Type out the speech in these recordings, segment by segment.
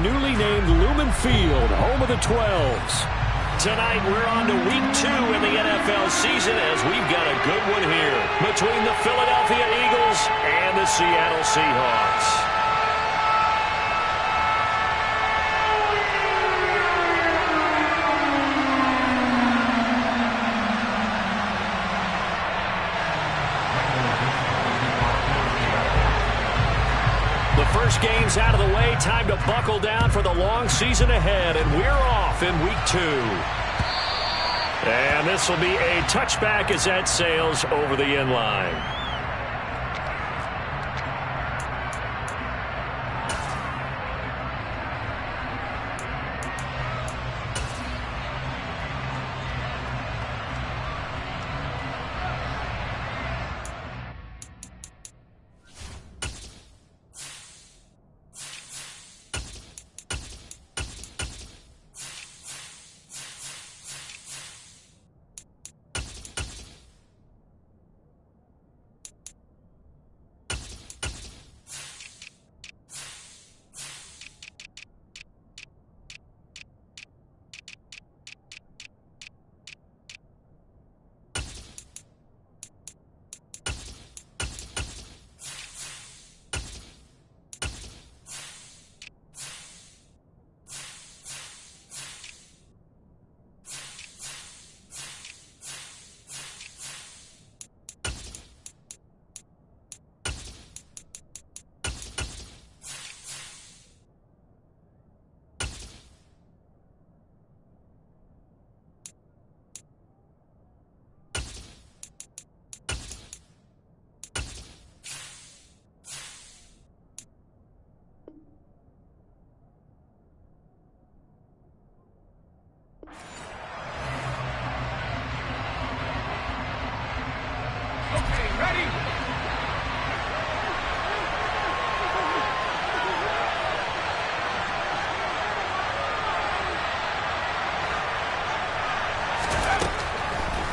newly named Lumen Field, home of the 12s. Tonight, we're on to week 2 in the NFL season as we've got a good one here between the Philadelphia Eagles and the Seattle Seahawks. The first game's out of the way. Time to buckle down for the long season ahead, and we're off in week 2. And this will be a touchback as that sails over the end line.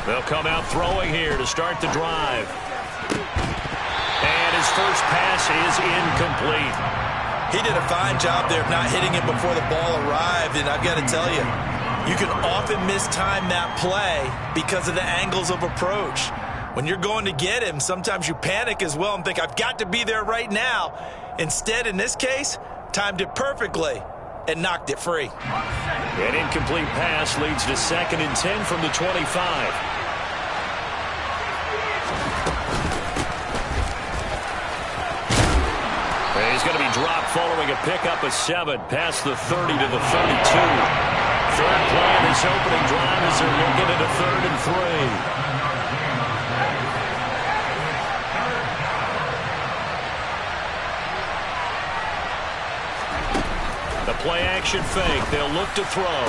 They'll come out throwing here to start the drive. And his first pass is incomplete. He did a fine job there of not hitting it before the ball arrived, and I've got to tell you, you can often mistime that play because of the angles of approach. When you're going to get him, sometimes you panic as well and think, I've got to be there right now. Instead, in this case, timed it perfectly and knocked it free. An incomplete pass leads to 2nd and 10 from the 25. He's going to be dropped following a pickup of 7 past the 30 to the 32. Third play in this opening drive as they're looking at a 3rd and 3. The play action fake. They'll look to throw.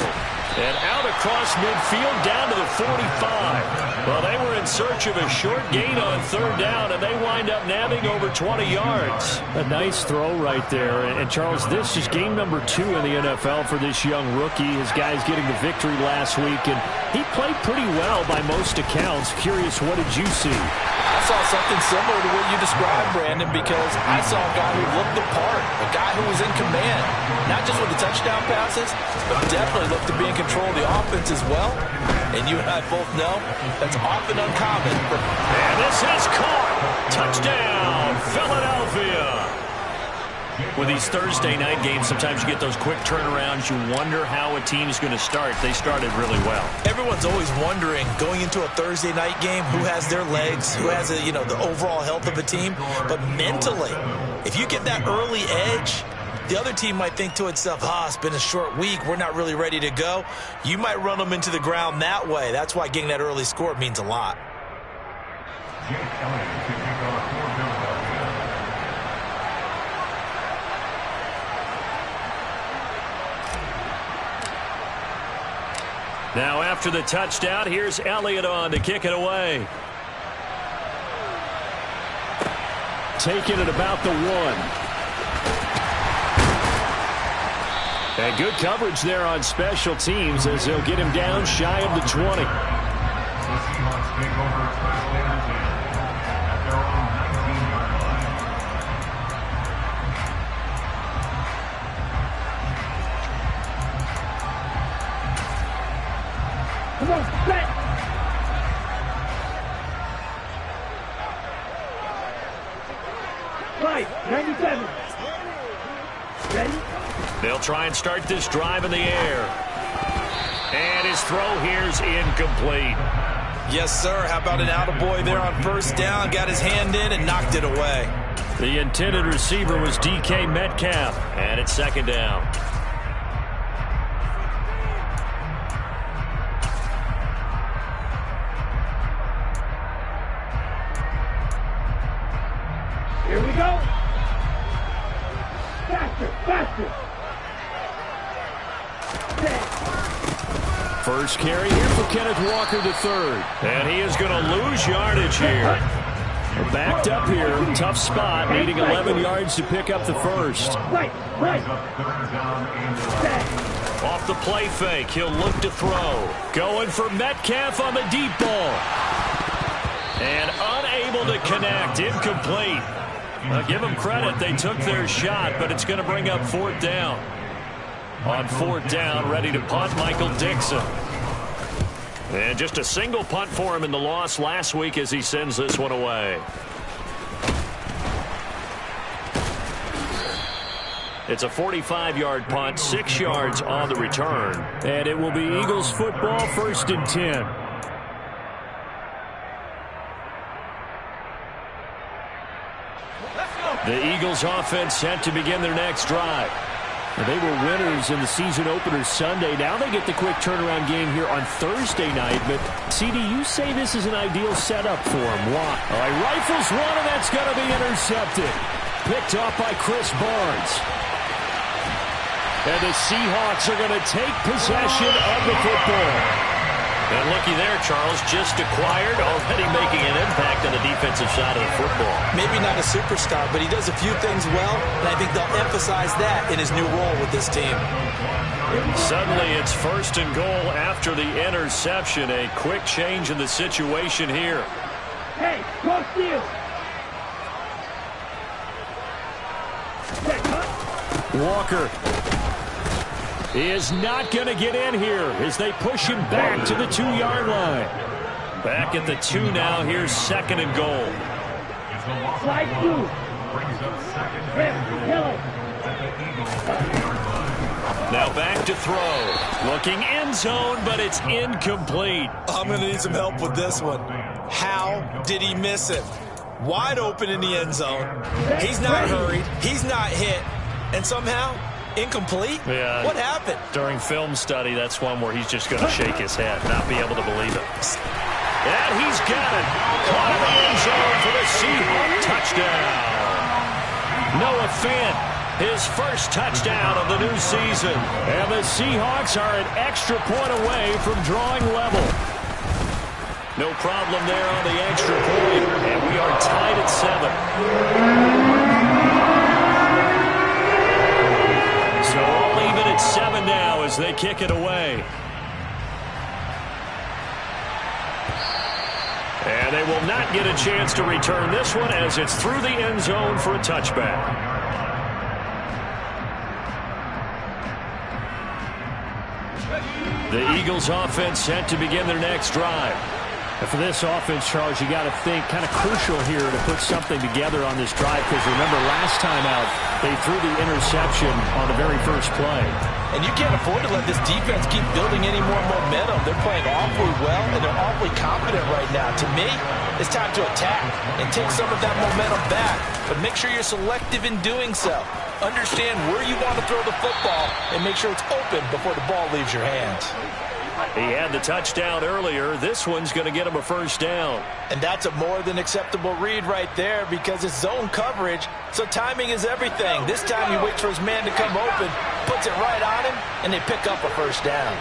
And out across midfield down to the 45. Well, they were in search of a short gain on 3rd down, and they wind up nabbing over 20 yards. A nice throw right there. And, Charles, this is game number 2 in the NFL for this young rookie. His guys getting the victory last week, and he played pretty well by most accounts. Curious, what did you see? I saw something similar to what you described, Brandon, because I saw a guy who looked the part, a guy who was in command, not just with the touchdown passes, but definitely looked to be in control of the offense as well. And you and I both know that's often uncommon. And this is caught. Touchdown, Philadelphia. With these Thursday night games, sometimes you get those quick turnarounds. You wonder how a team is going to start. They started really well. Everyone's always wondering, going into a Thursday night game, who has their legs, who has the overall health of a team. But mentally, if you get that early edge, the other team might think to itself, it's been a short week, we're not really ready to go. You might run them into the ground that way. That's why getting that early score means a lot. Now after the touchdown, here's Elliott on to kick it away. Taking it about the 1. And good coverage there on special teams as they'll get him down shy of the 20. Come on, set. Right, 97. Ready? They'll try and start this drive in the air. And his throw here's incomplete. Yes, sir. How about an attaboy there on first down? Got his hand in and knocked it away. The intended receiver was DK Metcalf. And it's second down. Here we go. Faster, faster. First carry here for Kenneth Walker III. And he is going to lose yardage here. We're backed up here. Tough spot. Needing 11 yards to pick up the first. Right, right. Off the play fake. He'll look to throw. Going for Metcalf on the deep ball. And unable to connect. Incomplete. Well, give them credit. They took their shot, but it's going to bring up fourth down. On fourth down, ready to punt, Michael Dixon. And just a single punt for him in the loss last week as he sends this one away. It's a 45-yard punt, 6 yards on the return. And it will be Eagles football, 1st and 10. The Eagles offense set to begin their next drive. They were winners in the season opener Sunday. Now they get the quick turnaround game here on Thursday night. But, CD, you say this is an ideal setup for him. Why? He rifles one, and that's going to be intercepted. Picked off by Chris Barnes. And the Seahawks are going to take possession of the football. And looky there, Charles, just acquired, already making an impact on the defensive side of the football. Maybe not a superstar, but he does a few things well, and I think they'll emphasize that in his new role with this team. Suddenly, it's 1st and goal after the interception. A quick change in the situation here. Hey, cross field. Walker is not going to get in here as they push him back to the 2-yard line. Back at the 2 now. Here's 2nd and goal. Slide through. Now back to throw. Looking end zone, but it's incomplete. I'm going to need some help with this one. How did he miss it? Wide open in the end zone. He's not hurried. He's not hit. And somehow, incomplete? Yeah. What happened? During film study, that's one where he's just going to shake his head, not be able to believe it. And he's got it. Caught in the end zone for the Seahawks touchdown. Noah Fant, his first touchdown of the new season. And the Seahawks are an extra point away from drawing level. No problem there on the extra point. And we are tied at 7. So all even at 7 now as they kick it away. And they will not get a chance to return this one as it's through the end zone for a touchback. The Eagles offense set to begin their next drive. And for this offense, Charles, you got to think kind of crucial here to put something together on this drive because remember last time out they threw the interception on the very first play. And you can't afford to let this defense keep building any more momentum. They're playing awfully well, and they're awfully confident right now. To me, it's time to attack and take some of that momentum back. But make sure you're selective in doing so. Understand where you want to throw the football and make sure it's open before the ball leaves your hands. He had the touchdown earlier. This one's going to get him a first down. And that's a more than acceptable read right there because it's zone coverage, so timing is everything. This time he waits for his man to come open, puts it right on him, and they pick up a first down.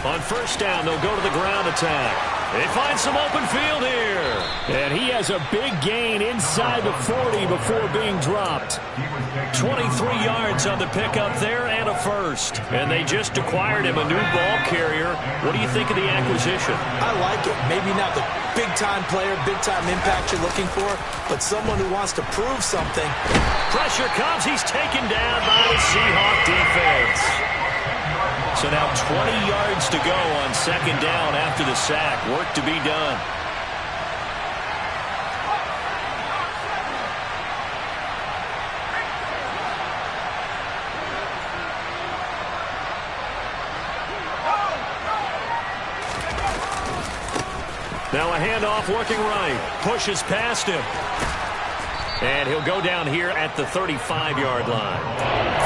On first down, they'll go to the ground attack. They find some open field here. And he has a big gain inside the 40 before being dropped. 23 yards on the pickup there and a first. And they just acquired him a new ball carrier. What do you think of the acquisition? I like it. Maybe not the big-time player, big-time impact you're looking for, but someone who wants to prove something. Pressure comes. He's taken down by the Seahawk defense. So now 20 yards to go on second down after the sack. Work to be done. Now a handoff working right. Pushes past him. And he'll go down here at the 35-yard line.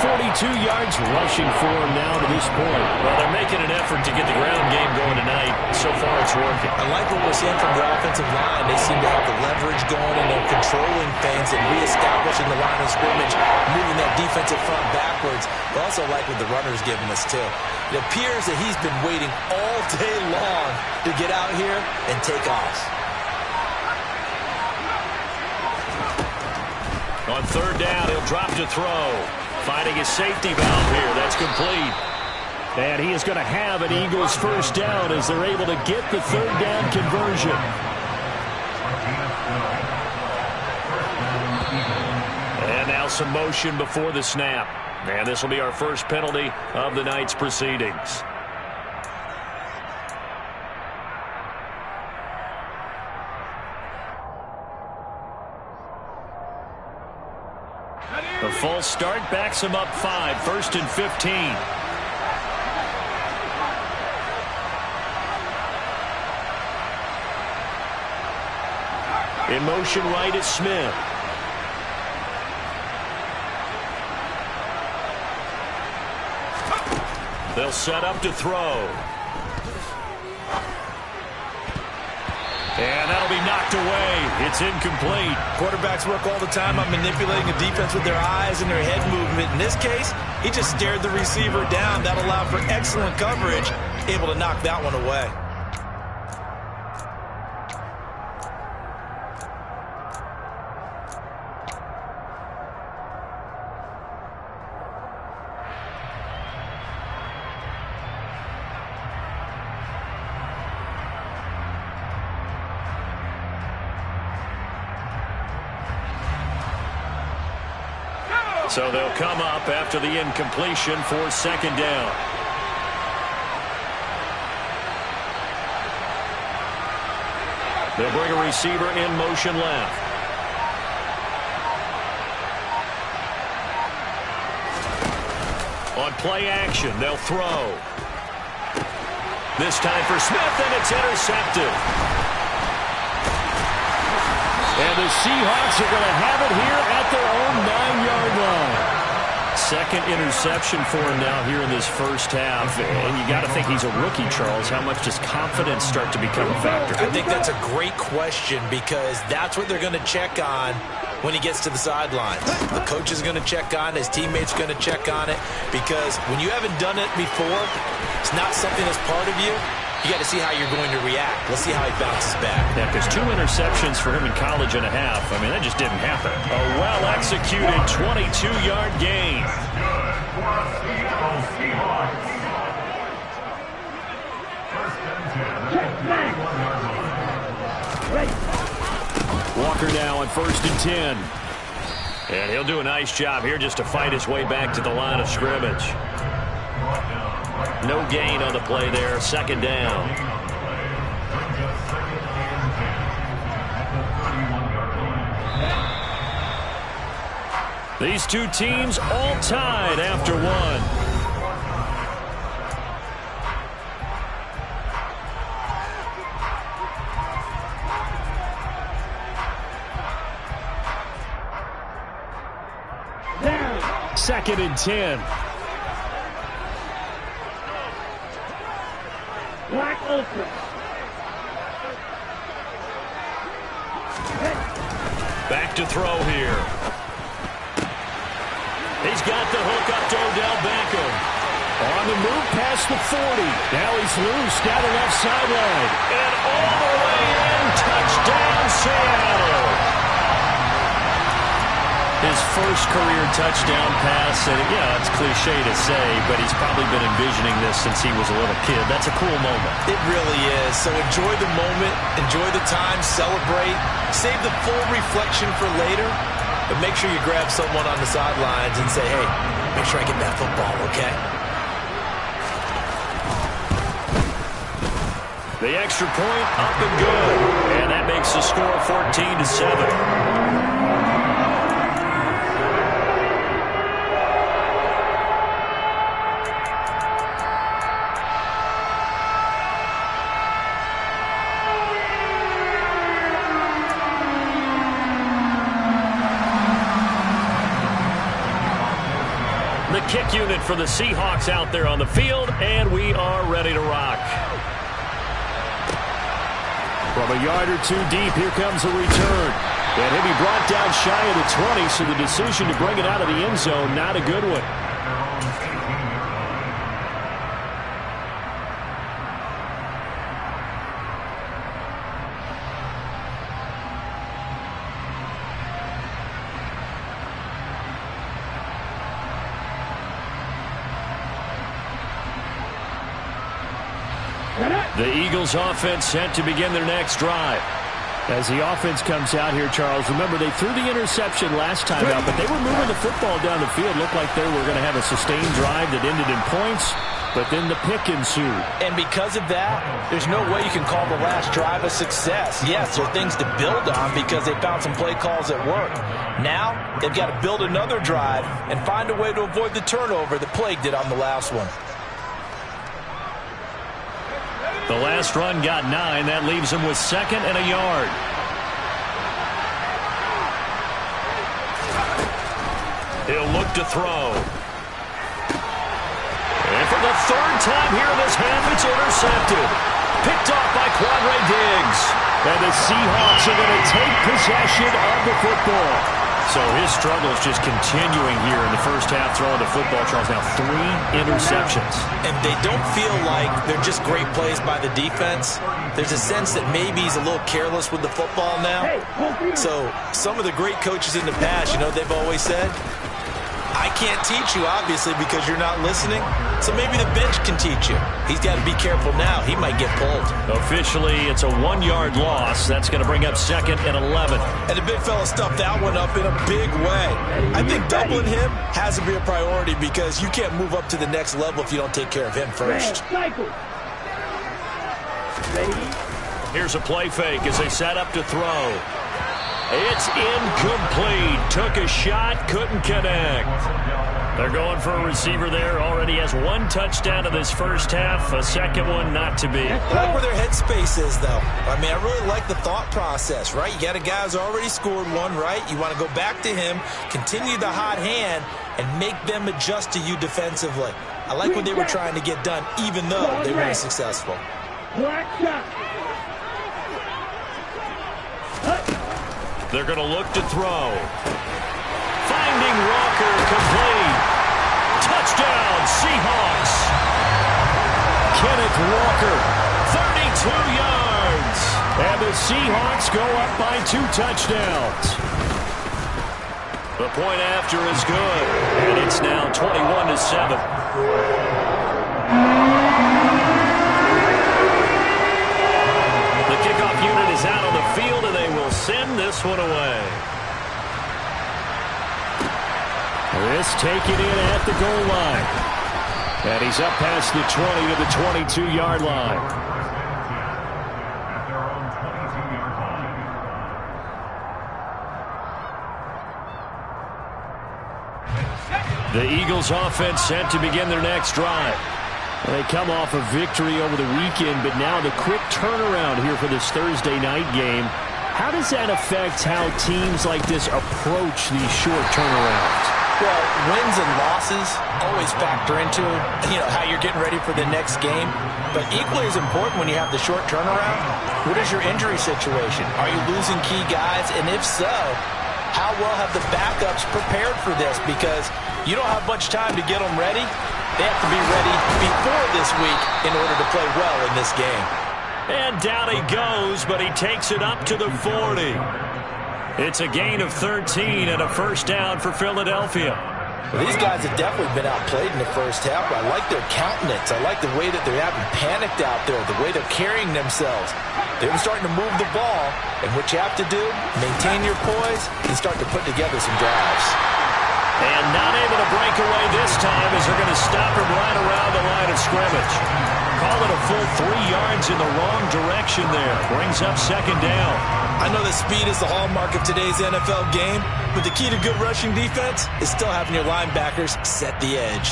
42 yards rushing for him now to this point. Well, they're making an effort to get the ground game going tonight. So far, it's working. I like what we're seeing from the offensive line. They seem to have the leverage going, and they're controlling things and reestablishing the line of scrimmage, moving that defensive front backwards. But also like what the runner's giving us, too. It appears that he's been waiting all day long to get out here and take off. On third down, he'll drop to throw. Finding his safety valve here. That's complete. And he is going to have an Eagles first down as they're able to get the third down conversion. And now some motion before the snap. And this will be our first penalty of the night's proceedings. A false start backs him up 5. 1st and 15. In motion right is Smith. They'll set up to throw. And that'll be knocked away. It's incomplete. Quarterbacks work all the time on manipulating the defense with their eyes and their head movement. In this case, he just stared the receiver down. That allowed for excellent coverage, able to knock that one away. So they'll come up after the incompletion for second down. They'll bring a receiver in motion left. On play action, they'll throw. This time for Smith, and it's intercepted. And the Seahawks are going to have it here at their own 9-yard line. Second interception for him now here in this first half. And you got to think he's a rookie, Charles. How much does confidence start to become a factor? I think that's a great question because that's what they're going to check on when he gets to the sidelines. The coach is going to check on it. His teammates are going to check on it because when you haven't done it before, it's not something that's part of you. You got to see how you're going to react. Let's see how he bounces back. Yeah, because 2 interceptions for him in college and a half. I mean, that just didn't happen. A well-executed 22-yard gain. Walker now on 1st and 10. And he'll do a nice job here just to fight his way back to the line of scrimmage. No gain on the play there. Second down. These two teams all tied after one. Down. 2nd and 10. Black open. Back to throw here. He's got the hook up to Odell Beckham. On the move past the 40. Now he's loose down the left sideline. And all Seattle. His first career touchdown pass, and yeah, it's cliche to say, but he's probably been envisioning this since he was a little kid. That's a cool moment. It really is. So enjoy the moment, enjoy the time, celebrate, save the full reflection for later, but make sure you grab someone on the sidelines and say, hey, make sure I get that football, okay? The extra point up and good, and that makes the score 14-7. The kick unit for the Seahawks out there on the field, and we are ready to rock. From a yard or two deep, here comes a return. And he'll be brought down shy of the 20, so the decision to bring it out of the end zone, not a good one. The Eagles offense set to begin their next drive. As the offense comes out here, Charles, remember they threw the interception last time out, but they were moving the football down the field. Looked like they were going to have a sustained drive that ended in points, but then the pick ensued. And because of that, there's no way you can call the last drive a success. Yes, there are things to build on because they found some play calls that work. Now, they've got to build another drive and find a way to avoid the turnover that plagued it on the last one. The last run got 9. That leaves him with 2nd and a yard. He'll look to throw. And for the 3rd time here in this half, it's intercepted. Picked off by Quadre Diggs. And the Seahawks are going to take possession of the football. So his struggle is just continuing here in the first half throwing the football. Charles, now 3 interceptions. And they don't feel like they're just great plays by the defense. There's a sense that maybe he's a little careless with the football now. So some of the great coaches in the past, you know, they've always said, I can't teach you, obviously, because you're not listening. So maybe the bench can teach you. He's got to be careful now. He might get pulled. Officially, it's a 1-yard loss. That's going to bring up 2nd and 11. And the big fella stuffed that one up in a big way. I think doubling him has to be a priority because you can't move up to the next level if you don't take care of him first. Here's a play fake as they set up to throw. It's incomplete. Took a shot, couldn't connect. They're going for a receiver there. Already has 1 touchdown in this first half. A second one not to be. I like where their headspace is, though. I mean, I really like the thought process, right? You got a guy who's already scored 1, right? You want to go back to him, continue the hot hand, and make them adjust to you defensively. I like what they were trying to get done, even though they weren't successful. They're going to look to throw. Finding Walker, complete. Touchdown, Seahawks. Kenneth Walker, 32 yards. and the Seahawks go up by 2 touchdowns. The point after is good, and it's now 21-7. The kickoff unit is out on the field, and they will send this one away. This taken in at the goal line. And he's up past the 20 to the 22-yard line. The Eagles offense set to begin their next drive. They come off a victory over the weekend, but now the quick turnaround here for this Thursday night game. How does that affect how teams like this approach these short turnarounds? Well, wins and losses always factor into, how you're getting ready for the next game. But equally as important when you have the short turnaround, what is your injury situation? Are you losing key guys? And if so, how well have the backups prepared for this? Because you don't have much time to get them ready. They have to be ready before this week in order to play well in this game. And down he goes, but he takes it up to the 40. It's a gain of 13 and a first down for Philadelphia. Well, these guys have definitely been outplayed in the first half, but I like their countenance. I like the way that they're having panicked out there, the way they're carrying themselves. They're starting to move the ball, and what you have to do, maintain your poise and start to put together some drives. And not able to break away this time as they're going to stop him right around the line of scrimmage. Call it a full 3 yards in the wrong direction there. Brings up second down. I know that speed is the hallmark of today's NFL game, but the key to good rushing defense is still having your linebackers set the edge.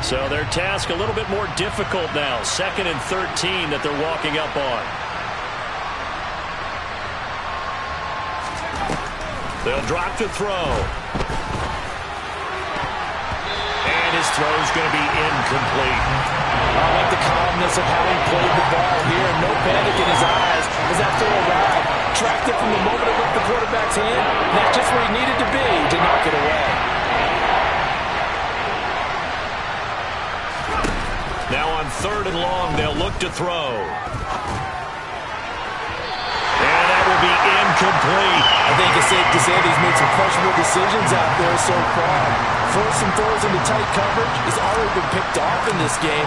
So their task a little bit more difficult now. 2nd and 13 that they're walking up on. They'll drop to throw. And his throw's going to be incomplete. I like the calmness of how he played the ball here. No panic in his eyes as that throw arrived. Tracked it from the moment it left the quarterback's hand. That's just where he needed to be to knock it away. Now on 3rd and long, they'll look to throw. And that will be incomplete. I think it's safe to say that he's made some questionable decisions out there so far. First some throws into tight coverage. He's already been picked off in this game.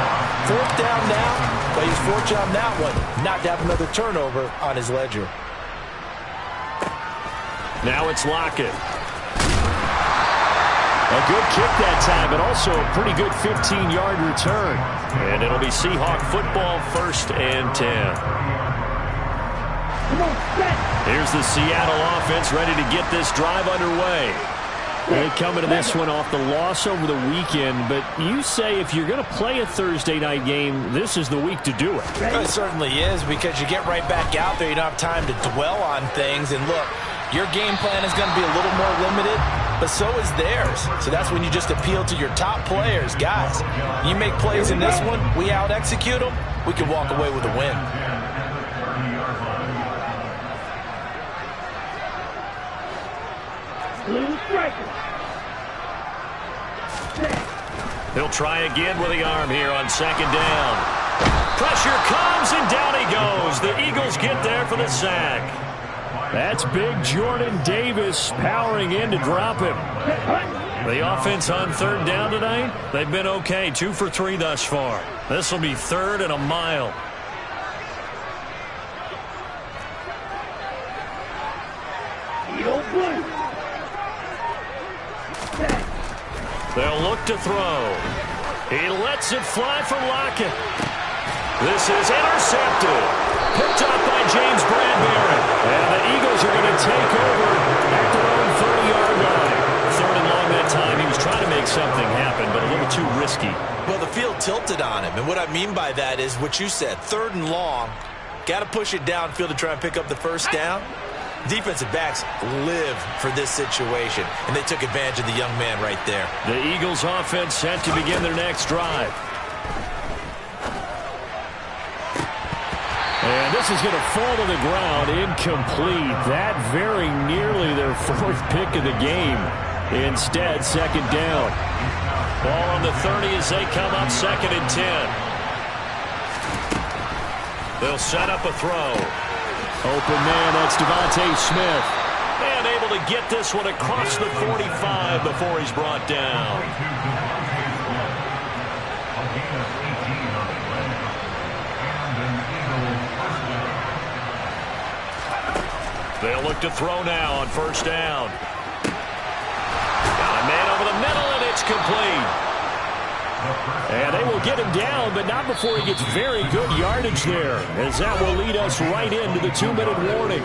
4th down now, but he's fortunate on that one not to have another turnover on his ledger. Now it's Lockett. A good kick that time, but also a pretty good 15-yard return. And it'll be Seahawk football, 1st and 10. Here's the Seattle offense ready to get this drive underway. They come into this one off the loss over the weekend, but you say if you're going to play a Thursday night game, this is the week to do it. It certainly is, because you get right back out there. You don't have time to dwell on things. And look, your game plan is going to be a little more limited, but so is theirs. So that's when you just appeal to your top players. Guys, you make plays in this one, we out-execute them, we can walk away with a win. He'll try again with the arm here on 2nd down. Pressure comes, and down he goes. The Eagles get there for the sack. That's big Jordan Davis powering in to drop him. The offense on 3rd down tonight, they've been okay. 2 for 3 thus far. This will be 3rd and a mile. They'll look to throw. He lets it fly for Lockett. This is intercepted. Picked up by James Bradbury. And the Eagles are going to take over at their own 30-yard line. 3rd and long that time. He was trying to make something happen, but a little too risky. Well, the field tilted on him, and what I mean by that is what you said. 3rd and long. Got to push it downfield to try and pick up the first down. Defensive backs live for this situation, and they took advantage of the young man right there. The Eagles offense set to begin their next drive. And this is going to fall to the ground, incomplete. That very nearly their 4th pick of the game. Instead, 2nd down. Ball on the 30 as they come up 2nd and 10. They'll set up a throw. Open man, that's Devontae Smith. And able to get this one across the 45 before he's brought down. They'll look to throw now on 1st down. Got a man over the middle, and it's complete. And they will get him down, but not before he gets very good yardage there, as that will lead us right into the 2-minute warning.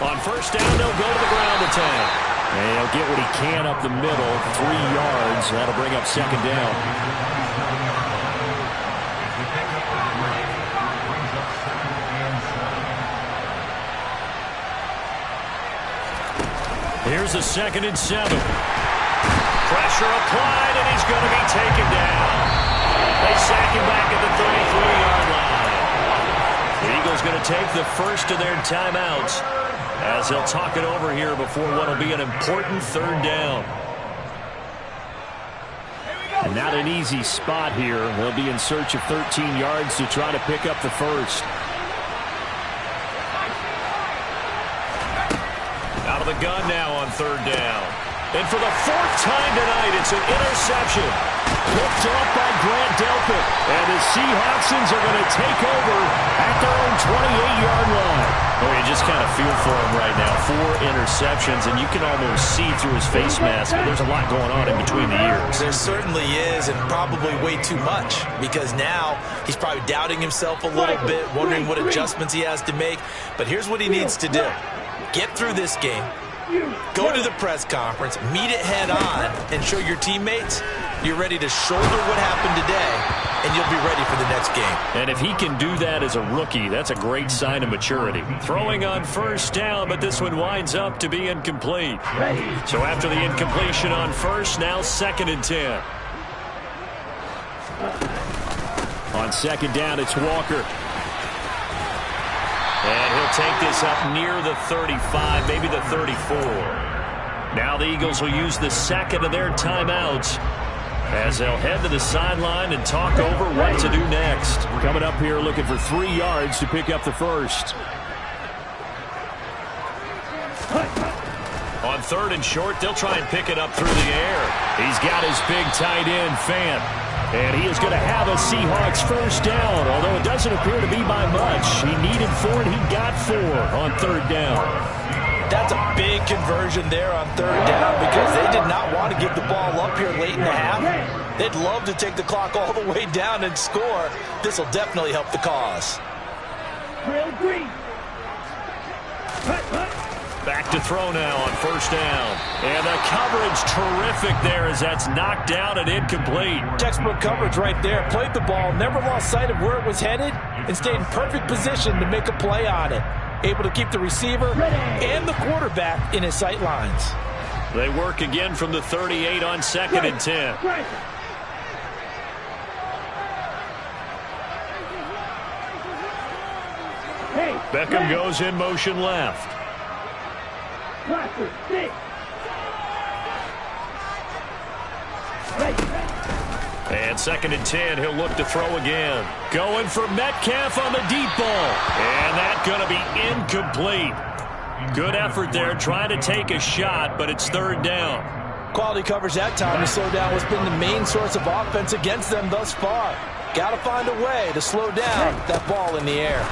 On 1st down, they'll go to the ground attack. And he'll get what he can up the middle, 3 yards. That'll bring up 2nd down. Here's a 2nd and 7. Pressure applied, and he's going to be taken down. They sack him back at the 33-yard line. The Eagles going to take the first of their timeouts. as he'll talk it over here before what will be an important third down. Not an easy spot here. They'll be in search of 13 yards to try to pick up the first. Out of the gun now on third down. And for the fourth time tonight, it's an interception. Picked off by Grant Dolp. And the Seahawksons are going to take over at their own 28-yard line. Oh, you just kind of feel for him right now. 4 interceptions, and you can almost see through his face mask. There's a lot going on in between the ears. There certainly is, and probably way too much, because now he's probably doubting himself a little bit, wondering what adjustments he has to make. But here's what he needs to do. Get through this game. Go to the press conference, meet it head on, and show your teammates you're ready to shoulder what happened today, and you'll be ready for the next game. And if he can do that as a rookie, that's a great sign of maturity. Throwing on first down, but this one winds up to be incomplete. So after the incompletion on first, now 2nd and 10. On second down, it's Walker. And he'll take this up near the 35, maybe the 34. Now the Eagles will use the second of their timeouts as they'll head to the sideline and talk over what to do next. Coming up here looking for 3 yards to pick up the first. On 3rd and short, they'll try and pick it up through the air. He's got his big tight end, Fant. And he is going to have a Seahawks first down, although it doesn't appear to be by much. He needed 4, and he got 4 on 3rd down. That's a big conversion there on 3rd down because they did not want to give the ball up here late in the half. They'd love to take the clock all the way down and score. This will definitely help the cause. Back to throw now on first down. And the coverage terrific there as that's knocked down and incomplete. Textbook coverage right there. Played the ball, never lost sight of where it was headed, and stayed in perfect position to make a play on it. Able to keep the receiver and the quarterback in his sight lines. They work again from the 38 on 2nd and 10. Beckham goes in motion left. And 2nd and 10, he'll look to throw again. Going for Metcalf on the deep ball. And that's going to be incomplete. Good effort there, trying to take a shot, but it's 3rd down. Quality coverage that time to slow down what's been the main source of offense against them thus far. Got to find a way to slow down that ball in the air.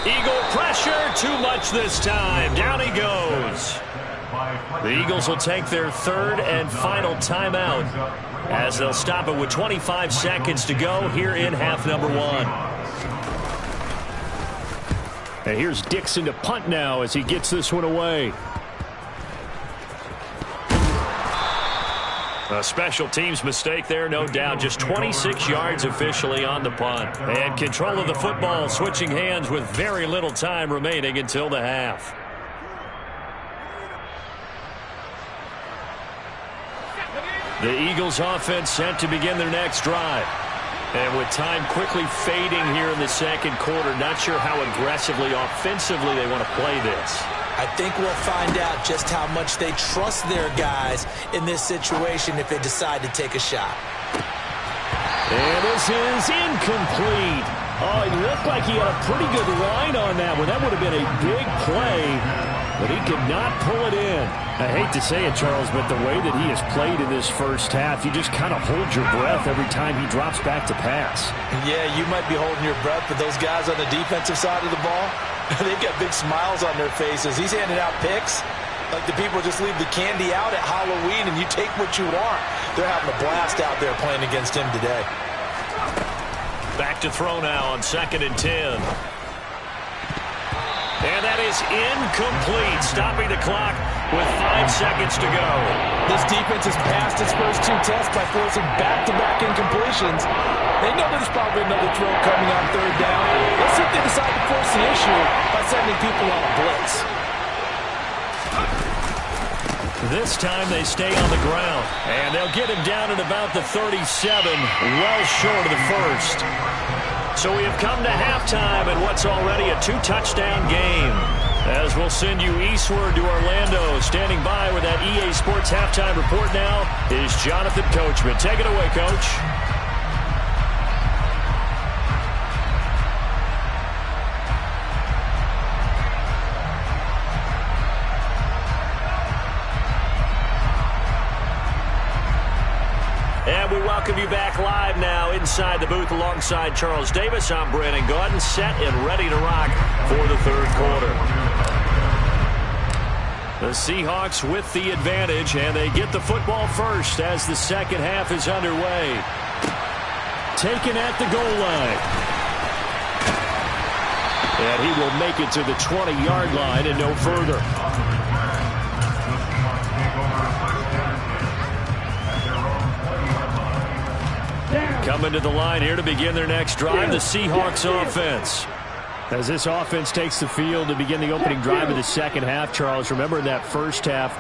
Eagle pressure, too much this time. Down he goes. The Eagles will take their 3rd and final timeout as they'll stop it with 25 seconds to go here in half number 1. And here's Dixon to punt now as he gets this one away. A special teams mistake there, no doubt. Just 26 yards officially on the punt. And control of the football switching hands with very little time remaining until the half. The Eagles offense set to begin their next drive. And with time quickly fading here in the 2nd quarter, not sure how aggressively, offensively they want to play this. I think we'll find out just how much they trust their guys in this situation if they decide to take a shot. And this is incomplete. Oh, it looked like he had a pretty good line on that one. That would have been a big play, but he could not pull it in. I hate to say it, Charles, but the way that he has played in this first half, you just kind of hold your breath every time he drops back to pass. Yeah, you might be holding your breath, but those guys on the defensive side of the ball, they've got big smiles on their faces. He's handing out picks like the people just leave the candy out at Halloween and you take what you want. They're having a blast out there playing against him today. Back to throw now on 2nd and 10. And that is incomplete, stopping the clock with 5 seconds to go. This defense has passed its first 2 tests by forcing back-to-back incompletions. They know there's probably another throw coming on 3rd down. Let's see if they decide to force the issue by sending people on a blitz. This time they stay on the ground, and they'll get him down at about the 37, well short of the first. So we have come to halftime in what's already a 2-touchdown game. As we'll send you eastward to Orlando. Standing by with that EA Sports halftime report now is Jonathan Coachman. Take it away, Coach. And we welcome you back live now inside the booth alongside Charles Davis. I'm Brandon Gaudin, set and ready to rock for the third quarter. The Seahawks with the advantage, and they get the football first as the second half is underway. Taken at the goal line. And he will make it to the 20-yard line and no further. Coming to the line here to begin their next drive, the Seahawks offense. As this offense takes the field to begin the opening drive of the second half, Charles, remember that first half,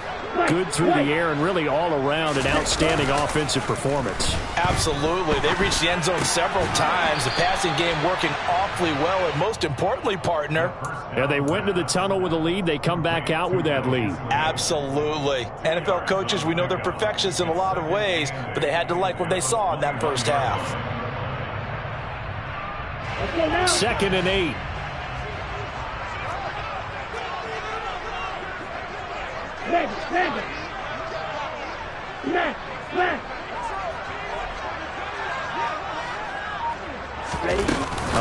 good through the air and really all around an outstanding offensive performance. Absolutely. They reached the end zone several times. The passing game working awfully well, and most importantly, partner. Yeah, they went into the tunnel with a lead. They come back out with that lead. Absolutely. NFL coaches, we know they're perfectionists in a lot of ways, but they had to like what they saw in that first half. 2nd and 8.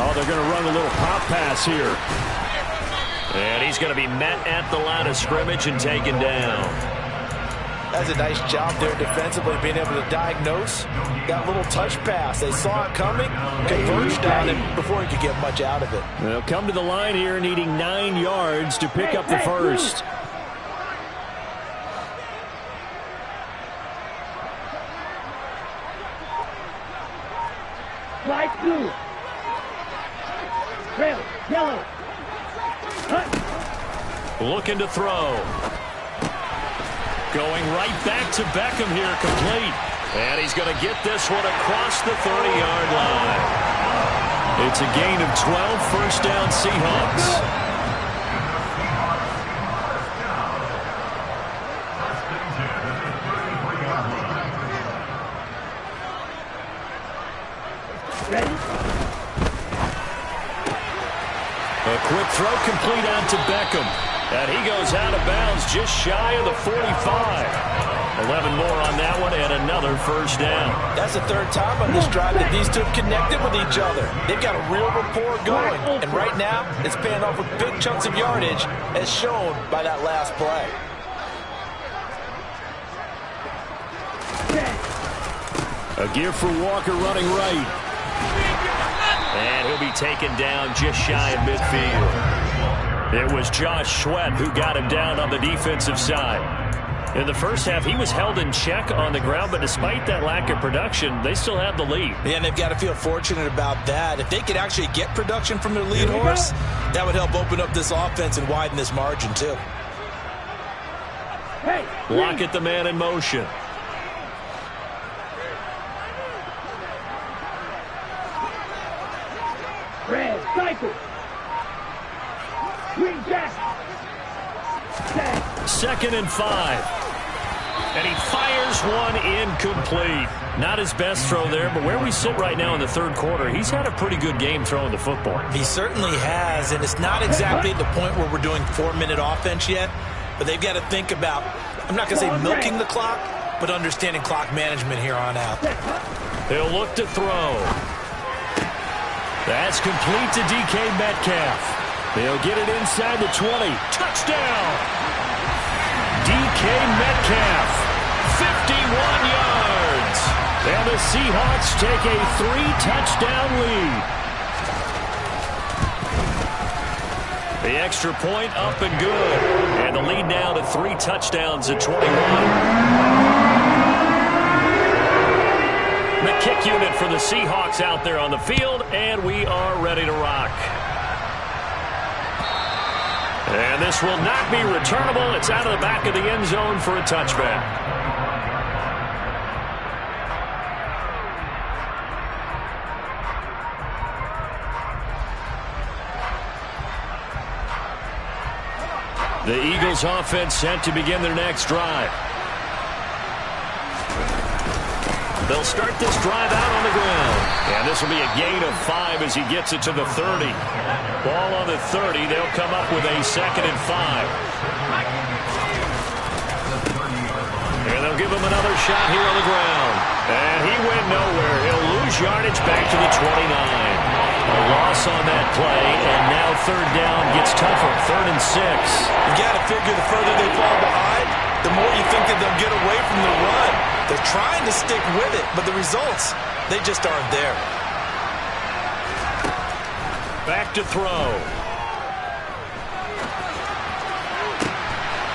Oh, they're going to run a little pop pass here. And he's going to be met at the line of scrimmage and taken down. That's a nice job there defensively, being able to diagnose that little touch pass. They saw it coming, converged on it before he could get much out of it. They'll come to the line here needing 9 yards to pick up the first. Light blue. Red, yellow. Looking to throw. Going right back to Beckham here, complete. And he's going to get this one across the 30-yard line. It's a gain of 12, first down Seahawks. A quick throw complete out to Beckham. And he goes out of bounds just shy of the 45. 11 more on that one and another first down. That's the third time on this drive that these two have connected with each other. They've got a real rapport going. And right now, it's paying off with big chunks of yardage as shown by that last play. A give for Walker running right. And he'll be taken down just shy of midfield. It was Josh Sweat who got him down on the defensive side. In the first half, he was held in check on the ground, but despite that lack of production, they still have the lead. Yeah, and they've got to feel fortunate about that. If they could actually get production from their lead horse, that would help open up this offense and widen this margin, too. Lock at the man in motion. Red, cycle. Green jack. 2nd and 5. And he fires one incomplete. Not his best throw there, but where we sit right now in the third quarter, he's had a pretty good game throwing the football. He certainly has, and it's not exactly at the point where we're doing 4-minute offense yet, but they've got to think about, I'm not going to say milking the clock, but understanding clock management here on out. He'll look to throw. That's complete to DK Metcalf. They'll get it inside the 20. Touchdown! DK Metcalf, 51 yards. And the Seahawks take a 3-touchdown lead. The extra point up and good. And the lead now to 3 touchdowns at 21. The kick unit for the Seahawks out there on the field, and we are ready to rock. And this will not be returnable. It's out of the back of the end zone for a touchback. The Eagles offense set to begin their next drive. They'll start this drive out on the ground. And this will be a gain of 5 as he gets it to the 30. Ball on the 30. They'll come up with a 2nd and 5. And they'll give him another shot here on the ground. And he went nowhere. He'll lose yardage back to the 29. A loss on that play, and now 3rd down gets tougher. 3rd and 6. You got to figure the further they fall behind, the more you think that they'll get away from the run. They're trying to stick with it, but the results, they just aren't there. Back to throw.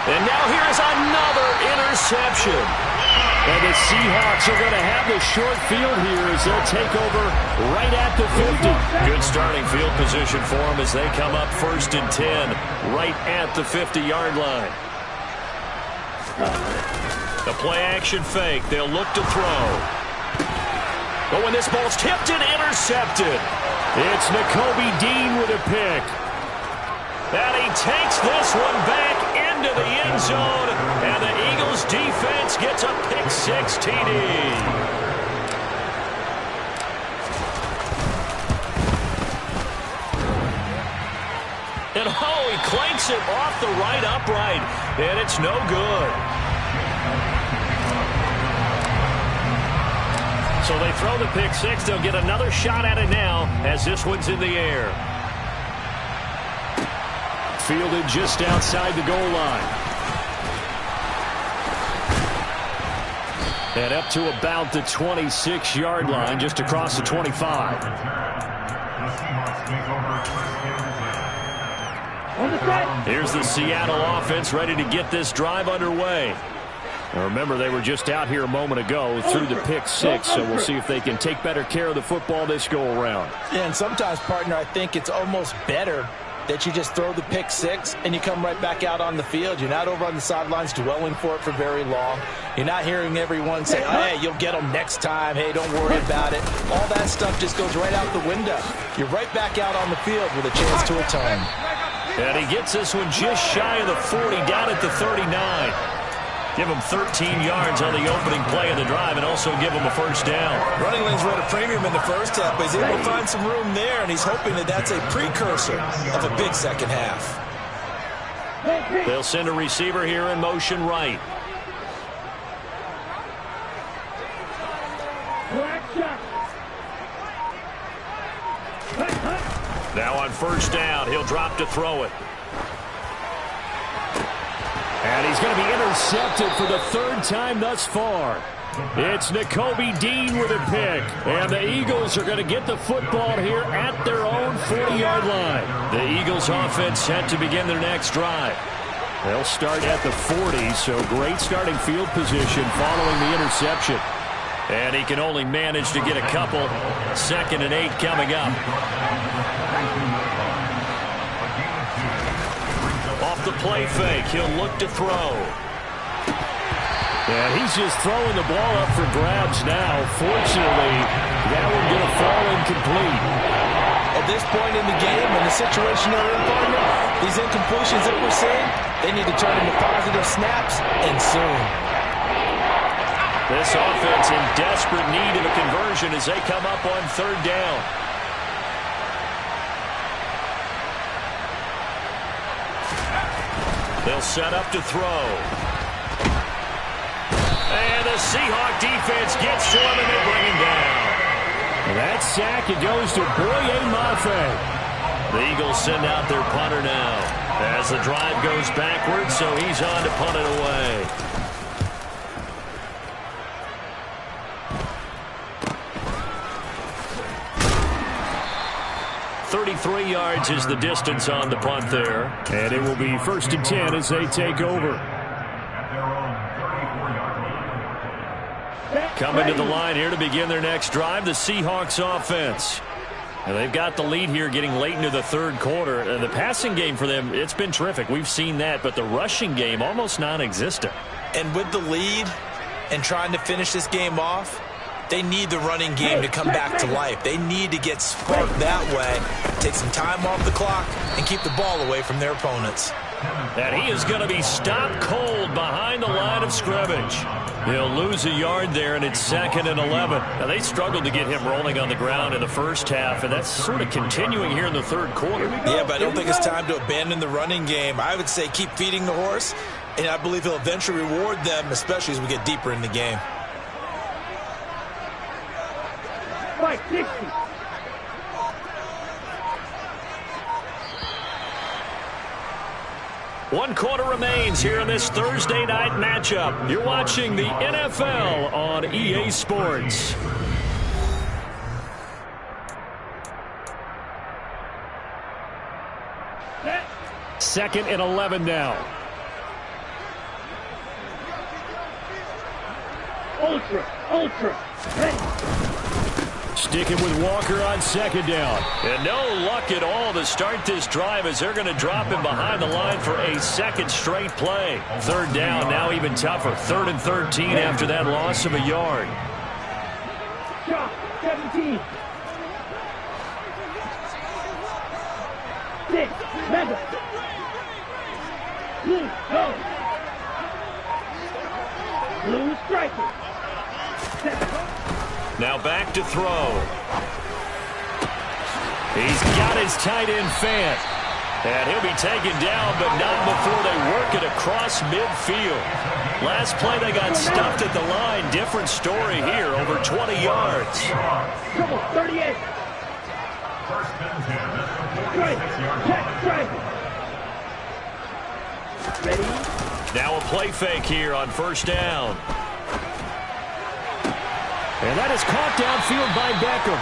And now here is another interception. And the Seahawks are going to have the short field here as they'll take over right at the 50. Good starting field position for them as they come up 1st and 10 right at the 50-yard line. The play-action fake. They'll look to throw. But when this ball's tipped and intercepted, it's Nakobe Dean with a pick. And he takes this one back into the end zone, and the Eagles defense gets a pick-6 TD. And oh, he clanks it off the right upright, and it's no good. So they throw the pick-6. They'll get another shot at it now as this one's in the air. Fielded just outside the goal line. And up to about the 26-yard line, just across the 25. Here's the Seattle offense ready to get this drive underway. Now remember, they were just out here a moment ago through the pick-6, so we'll see if they can take better care of the football this go-around. Yeah, and sometimes, partner, I think it's almost better that you just throw the pick-6 and you come right back out on the field. You're not over on the sidelines dwelling for it for very long. You're not hearing everyone say, hey, you'll get them next time. Hey, don't worry about it. All that stuff just goes right out the window. You're right back out on the field with a chance to atone. And he gets this one just shy of the 40, down at the 39. Give him 13 yards on the opening play of the drive and also give him a 1st down. Running lanes were at a premium in the first half, but he's able to find some room there, and he's hoping that that's a precursor of a big 2nd half. They'll send a receiver here in motion right. Now on 1st down, he'll drop to throw it. And he's going to be intercepted for the 3rd time thus far. It's Nakobe Dean with a pick. And the Eagles are going to get the football here at their own 40-yard line. The Eagles offense set to begin their next drive. They'll start at the 40, so great starting field position following the interception. And he can only manage to get a couple. 2nd and 8 coming up. Off the play fake, he'll look to throw. And he's just throwing the ball up for grabs now. Fortunately, that one going to fall incomplete. At this point in the game, in the situation they're in, partner, these incompletions that we're seeing, they need to turn into positive snaps, and soon. This offense in desperate need of a conversion as they come up on 3rd down. They'll set up to throw. And the Seahawk defense gets to him, and they bring him down. That sack, it goes to Boye Mafe. The Eagles send out their punter now as the drive goes backwards, so he's on to punt it away. .33 yards is the distance on the punt there. And it will be 1st and 10 as they take over. Coming to the line here to begin their next drive, the Seahawks offense. And they've got the lead here getting late into the 3rd quarter. And the passing game for them, it's been terrific. We've seen that, but the rushing game almost non-existent. And with the lead and trying to finish this game off, they need the running game to come back to life. They need to get sparked that way, take some time off the clock, and keep the ball away from their opponents. And he is going to be stopped cold behind the line of scrimmage. He'll lose a yard there, and it's 2nd and 11. Now, they struggled to get him rolling on the ground in the first half, and that's sort of continuing here in the third quarter. Yeah, but I don't think it's time to abandon the running game. I would say keep feeding the horse, and I believe he'll eventually reward them, especially as we get deeper in the game. Fight 60. One quarter remains here in this Thursday night matchup. You're watching the NFL on EA Sports. Second and 11 now. Ultra. Ready. Sticking with Walker on second down. And no luck at all to start this drive as they're going to drop him behind the line for a second straight play. Third down, now even tougher. 3rd and 13 after that loss of a yard. Shot 17. 6. Mega. Blue. Go. Blue striker. 7. Now back to throw. He's got his tight end fan. And he'll be taken down, but not before they work it across midfield. Last play they got stuffed at the line. Different story here, over 20 yards. Trouble 38. Strike. Check. Strike. Ready. Now a play fake here on first down. And that is caught downfield by Beckham.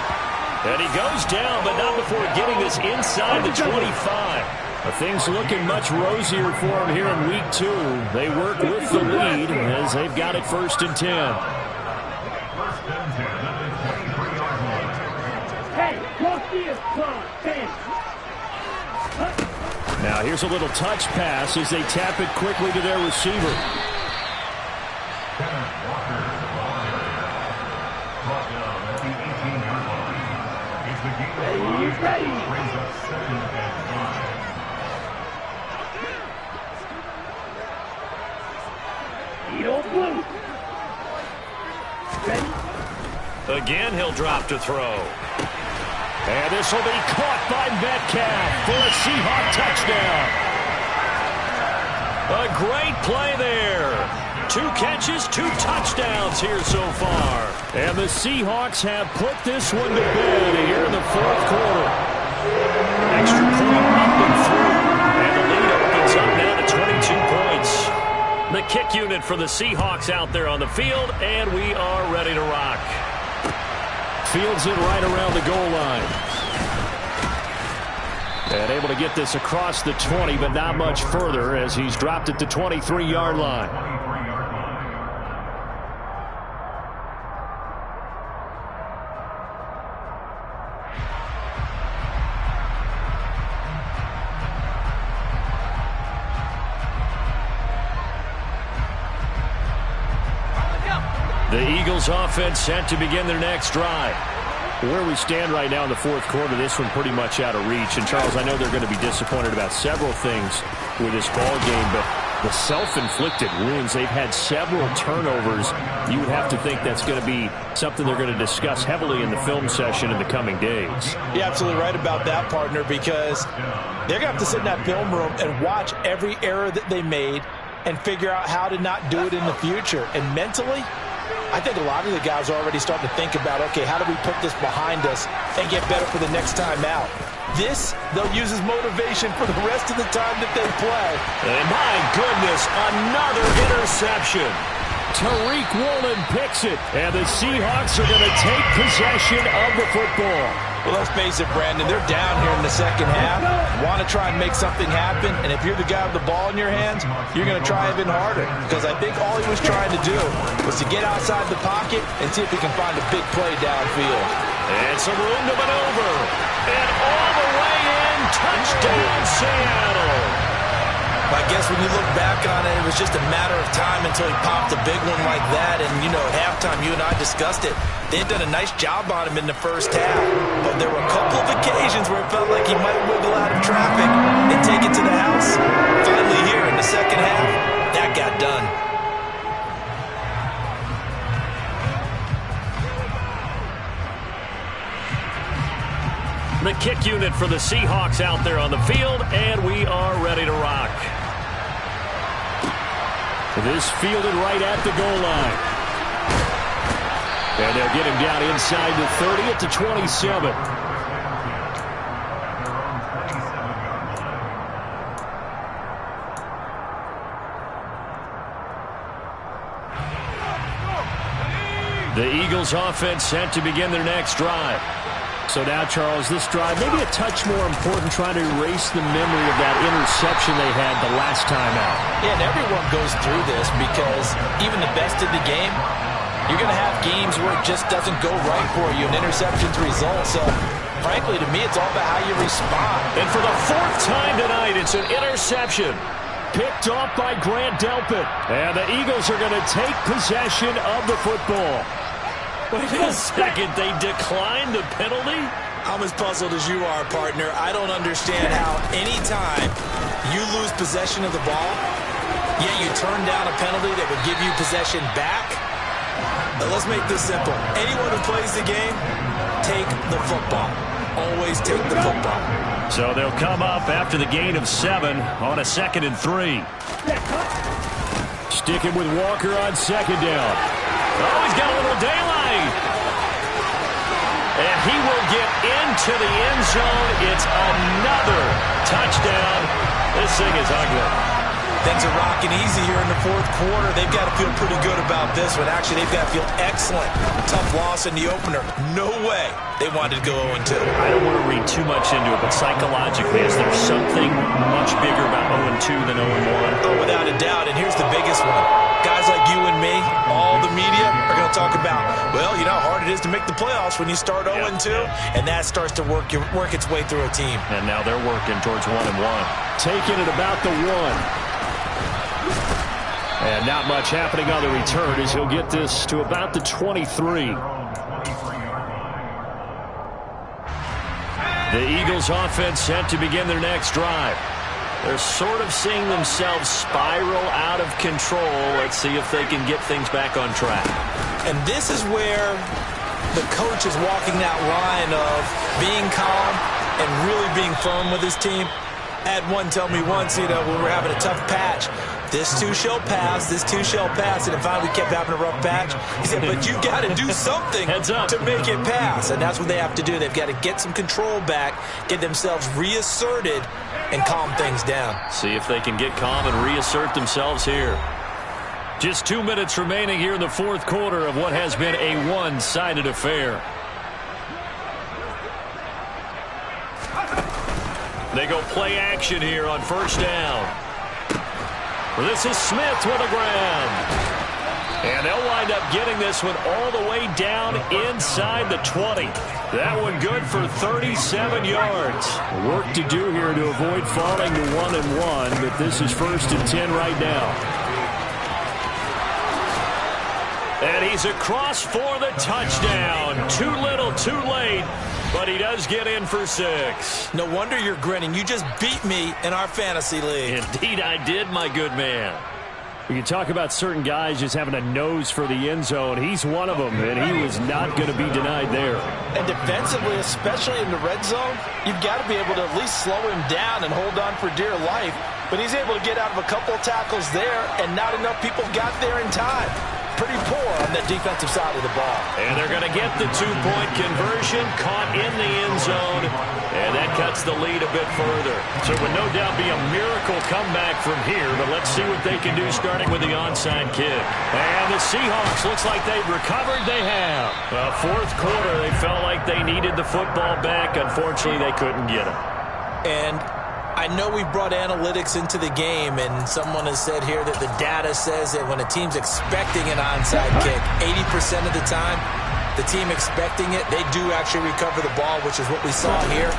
And he goes down, but not before getting this inside the 25. Things looking much rosier for him here in week 2. They work with the lead as they've got it 1st and 10. Hey, go see us, Claw. 10. Now here's a little touch pass as they tap it quickly to their receiver. Ready. Eagle blue. Ready. Again, he'll drop to throw. And this will be caught by Metcalf for a Seahawk touchdown. A great play there. 2 catches, 2 touchdowns here so far. And the Seahawks have put this one to bed here in the 4th quarter. Extra point up and through. And the lead opens up now to 22 points. The kick unit for the Seahawks out there on the field, and we are ready to rock. Fields it right around the goal line. And able to get this across the 20, but not much further as he's dropped it to 23-yard line. The Eagles offense set to begin their next drive. Where we stand right now in the 4th quarter, this one pretty much out of reach. And, Charles, I know they're going to be disappointed about several things with this ball game, but the self-inflicted wounds, they've had several turnovers. You would have to think that's going to be something they're going to discuss heavily in the film session in the coming days. You're absolutely right about that, partner, because they're going to have to sit in that film room and watch every error that they made and figure out how to not do it in the future. And mentally, I think a lot of the guys are already starting to think about, okay, how do we put this behind us and get better for the next time out? This, they'll use as motivation for the rest of the time that they play. And my goodness, another interception. Tariq Woolen picks it, and the Seahawks are going to take possession of the football. Well, let's face it, Brandon, they're down here in the second half, want to try and make something happen, and if you're the guy with the ball in your hands, you're going to try even harder, because I think all he was trying to do was to get outside the pocket and see if he can find a big play downfield. And some room to maneuver. And all the way in, touchdown Seattle. I guess when you look back on it, it was just a matter of time until he popped a big one like that. And, you know, at halftime, you and I discussed it. They had done a nice job on him in the first half. But there were a couple of occasions where it felt like he might wiggle out of traffic and take it to the house. Finally here in the second half, that got done. The kick unit for the Seahawks out there on the field, and we are ready to rock. This fielded right at the goal line. And they'll get him down inside the 30 at the 27. The Eagles offense set to begin their next drive. So now, Charles, this drive maybe a touch more important, trying to erase the memory of that interception they had the last time out. Yeah, and everyone goes through this because even the best in the game, you're going to have games where it just doesn't go right for you, and interceptions result. So, frankly, to me, it's all about how you respond. And for the fourth time tonight, it's an interception. Picked off by Grant Dolp. And the Eagles are going to take possession of the football. Wait a second, they declined the penalty? I'm as puzzled as you are, partner. I don't understand how any time you lose possession of the ball, yet you turn down a penalty that would give you possession back. But let's make this simple. Anyone who plays the game, take the football. Always take the football. So they'll come up after the gain of 7 on a 2nd and 3. Sticking with Walker on second down. Oh, he's got a little daylight. And he will get into the end zone. It's another touchdown. This thing is ugly. Things are rocking easy here in the fourth quarter. They've got to feel pretty good about this one. Actually, they've got to feel excellent. Tough loss in the opener. No way they wanted to go 0-2. I don't want to read too much into it, but psychologically, is there something much bigger about 0-2 than 0-1? Oh, without a doubt. And here's the biggest one. Guys like you and me, all the media, are going to talk about, well, you know how hard it is to make the playoffs when you start 0-2, and that starts to work its way through a team. And now they're working towards 1-1. Taking it about the 1. And not much happening on the return as he'll get this to about the 23. The Eagles offense set to begin their next drive. They're sort of seeing themselves spiral out of control. Let's see if they can get things back on track. And this is where the coach is walking that line of being calm and really being firm with his team. I had one tell me once, you know, when we were having a tough patch, this too shall pass, this too shall pass, and finally we kept having a rough patch. He said, but you got to do something to make it pass, and that's what they have to do. They've got to get some control back, get themselves reasserted, and calm things down. See if they can get calm and reassert themselves here. Just 2 minutes remaining here in the fourth quarter of what has been a one-sided affair. They go play action here on first down. This is Smith with a grab. And they'll wind up getting this one all the way down inside the 20. That one good for 37 yards. Work to do here to avoid falling to 1-1, but this is 1st and 10 right now. And he's across for the touchdown. Too little, too late. But he does get in for 6. No wonder you're grinning. You just beat me in our fantasy league. Indeed I did, my good man. We can talk about certain guys just having a nose for the end zone. He's one of them, and he was not going to be denied there. And defensively, especially in the red zone, you've got to be able to at least slow him down and hold on for dear life. But he's able to get out of a couple of tackles there, and not enough people got there in time. Pretty poor on the defensive side of the ball. And they're going to get the two-point conversion, caught in the end zone, and that cuts the lead a bit further. So it would no doubt be a miracle comeback from here, but let's see what they can do starting with the onside kick. And the Seahawks, looks like they've recovered. They have. Well, fourth quarter, they felt like they needed the football back. Unfortunately, they couldn't get it. And I know we brought analytics into the game, and someone has said here that the data says that when a team's expecting an onside kick, 80% of the time, the team expecting it, they do actually recover the ball, which is what we saw here.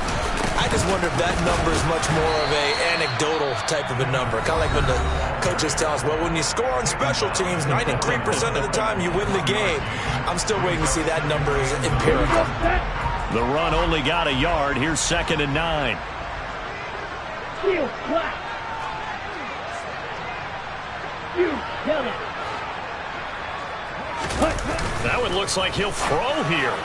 I just wonder if that number is much more of an anecdotal type of a number. Kind of like when the coaches tell us, well, when you score on special teams, 93% of the time you win the game. I'm still waiting to see that number is empirical. The run only got a yard. Here's 2nd and 9. Heel clap. You tell it. That one looks like he'll throw here.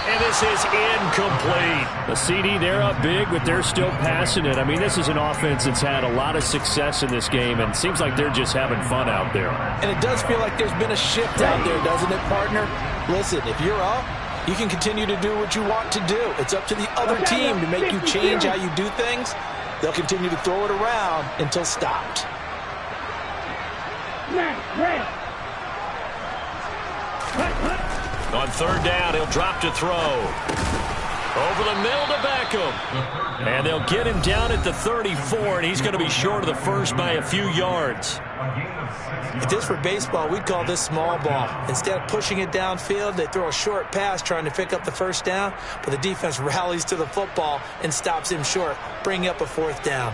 And this is incomplete. The CD, they're up big, but they're still passing it. I mean, this is an offense that's had a lot of success in this game, and it seems like they're just having fun out there. And it does feel like there's been a shift out there, doesn't it, partner? Listen, if you're up, you can continue to do what you want to do. It's up to the other team to make you change how you do things. They'll continue to throw it around until stopped. On 3rd down, he'll drop to throw. Over the middle to Beckham. And they'll get him down at the 34, and he's going to be short of the first by a few yards. If this were baseball, we'd call this small ball. Instead of pushing it downfield, they throw a short pass trying to pick up the 1st down, but the defense rallies to the football and stops him short, bringing up a 4th down.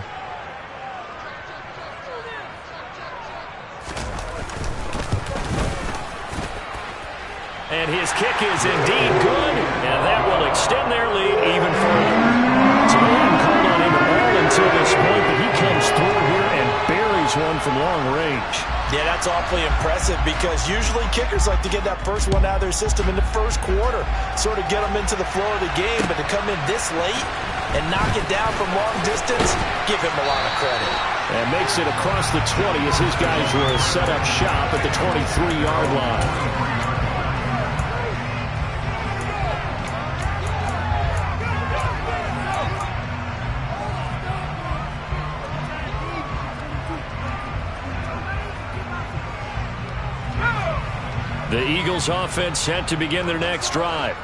And his kick is indeed good, and that will extend their lead even further. So they haven't called on him at all until this point, but he comes through here and buries one from long range. Yeah, that's awfully impressive because usually kickers like to get that first one out of their system in the first quarter, sort of get them into the flow of the game, but to come in this late and knock it down from long distance, give him a lot of credit. And makes it across the 20 as his guys will set up shop at the 23-yard line. The Eagles offense set to begin their next drive.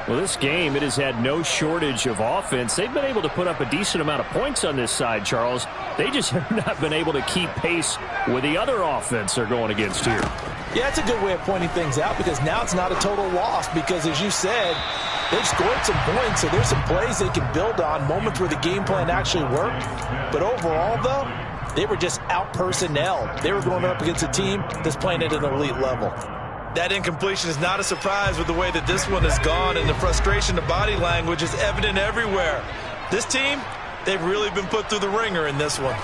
Well, this game, it has had no shortage of offense. They've been able to put up a decent amount of points on this side, Charles. They just have not been able to keep pace with the other offense they're going against here. Yeah, it's a good way of pointing things out because now it's not a total loss because, as you said, they've scored some points, so there's some plays they can build on, moments where the game plan actually worked. But overall, though, they were just out-personnelled. They were going up against a team that's playing at an elite level. That incompletion is not a surprise with the way that this one has gone, and the frustration, the body language is evident everywhere. This team, they've really been put through the ringer in this one.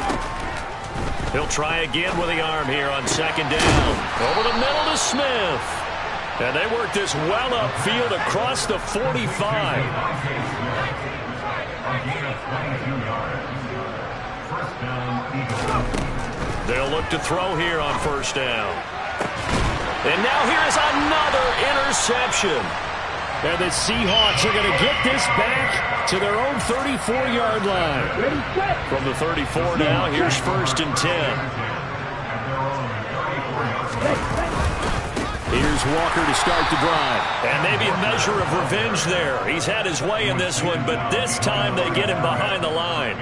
He'll try again with the arm here on 2nd down. Over the middle to Smith. And they work this well upfield across the 45. They'll look to throw here on 1st down. And now here's another interception. And the Seahawks are going to get this back to their own 34-yard line. From the 34 now, here's 1st and 10. Here's Walker to start the drive. And maybe a measure of revenge there. He's had his way in this one, but this time they get him behind the line.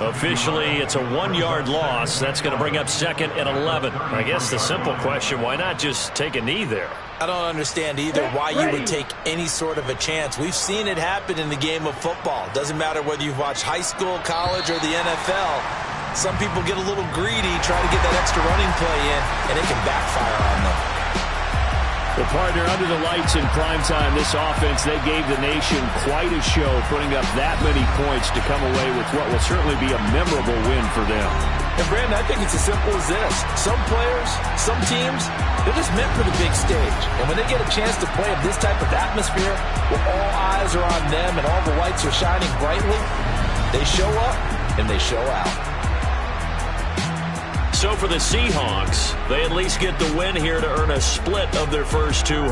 Officially, it's a 1-yard loss. That's going to bring up 2nd and 11. I guess the simple question, why not just take a knee there? I don't understand either why you would take any sort of a chance. We've seen it happen in the game of football. Doesn't matter whether you've watched high school, college, or the NFL. Some people get a little greedy, try to get that extra running play in, and it can backfire on them. The partner, under the lights in primetime, this offense, they gave the nation quite a show, putting up that many points to come away with what will certainly be a memorable win for them. And, Brandon, I think it's as simple as this. Some players, some teams, they're just meant for the big stage. And when they get a chance to play in this type of atmosphere, where all eyes are on them and all the lights are shining brightly, they show up and they show out. So for the Seahawks, they at least get the win here to earn a split of their first 2